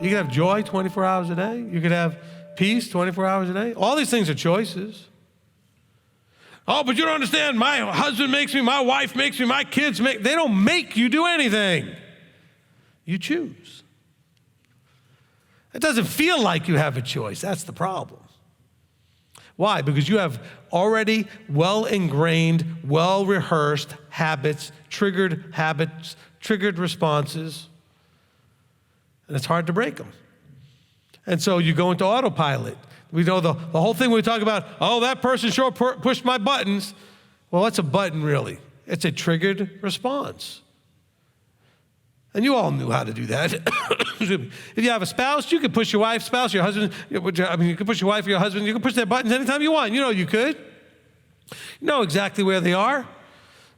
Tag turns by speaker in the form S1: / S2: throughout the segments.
S1: You can have joy 24 hours a day. You could have peace 24 hours a day. All these things are choices. Oh, but you don't understand. My husband makes me, my wife makes me, my kids make, they don't make you do anything. You choose. It doesn't feel like you have a choice. That's the problem. Why? Because you have already well-ingrained, well-rehearsed habits, triggered responses, and it's hard to break them. And so you go into autopilot. We know the whole thing we talk about, oh, that person sure pushed my buttons. Well, what's a button really? It's a triggered response. And you all knew how to do that. If you have a spouse, you can push your wife's spouse, your husband, you can push your wife or your husband, you can push their buttons anytime you want. You know you could. You know exactly where they are.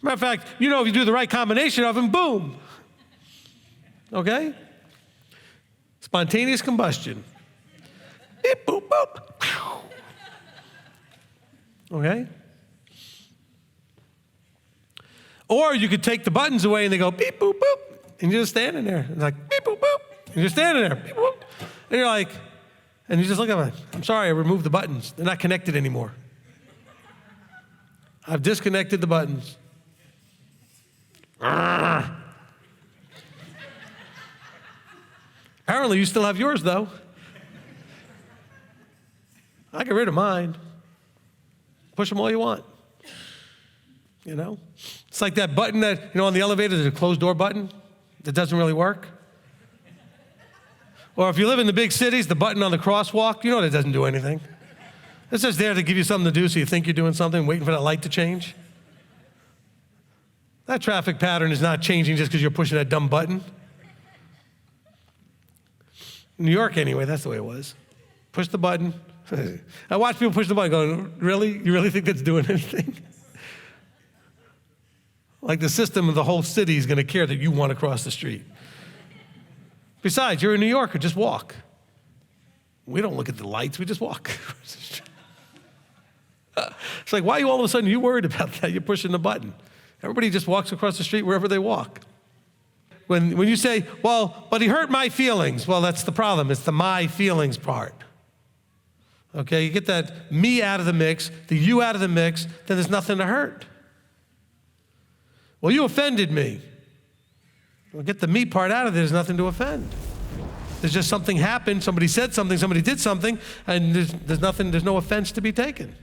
S1: Matter of fact, you know if you do the right combination of them, boom. Okay? Spontaneous combustion. Beep, boop, boop. Okay? Or you could take the buttons away and they go beep, boop, boop. And you're just standing there. It's like beep, boop, boop. And you're standing there. Beep, boop. And you're like, and you just look at them. I'm sorry, I removed the buttons. They're not connected anymore. I've disconnected the buttons. Apparently, you still have yours, though. I get rid of mine. Push them all you want. You know? It's like that button that, you know, on the elevator, there's a closed door button that doesn't really work. Or if you live in the big cities, the button on the crosswalk, you know that doesn't do anything. It's just there to give you something to do so you think you're doing something, waiting for that light to change. That traffic pattern is not changing just because you're pushing that dumb button. In New York, anyway, that's the way it was. Push the button. I watch people push the button going, really? You really think that's doing anything? Like the system of the whole city is going to care that you want to cross the street. Besides, you're a New Yorker, just walk. We don't look at the lights, we just walk. It's like, why are you all of a sudden you worried about that? You're pushing the button. Everybody just walks across the street wherever they walk. When you say, well, but he hurt my feelings, well, that's the problem. It's the my feelings part. Okay, you get that me out of the mix, the you out of the mix, then there's nothing to hurt. Well, you offended me. Well, get the me part out of there, there's nothing to offend. There's just something happened, somebody said something, somebody did something, and there's no offense to be taken.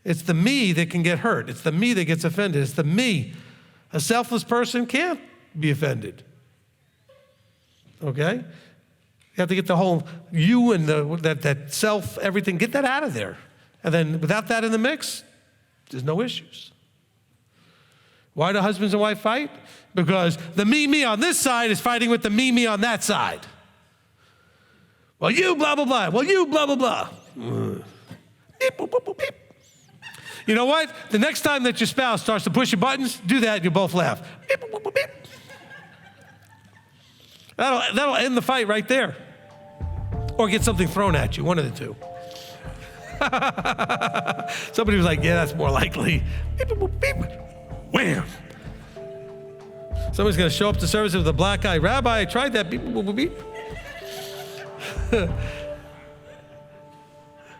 S1: It's the me that can get hurt. It's the me that gets offended. It's the me. A selfless person can't be offended. Okay? You have to get the whole you and that self, everything, get that out of there. And then without that in the mix, there's no issues. Why do husbands and wife fight? Because the me on this side is fighting with the me on that side. Well, you blah, blah, blah. Well, you blah, blah, blah. Beep, boop, boop, boop, beep. You know what? The next time that your spouse starts to push your buttons, do that and you both laugh. Beep, boop, boop, boop, beep. That'll end the fight right there. Or get something thrown at you, one of the two. Somebody was like, yeah, that's more likely. Beep, boop, boop, beep. Wham! Somebody's going to show up to service with a black eye. Rabbi, I tried that. Beep, boop, boop, beep.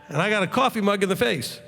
S1: And I got a coffee mug in the face.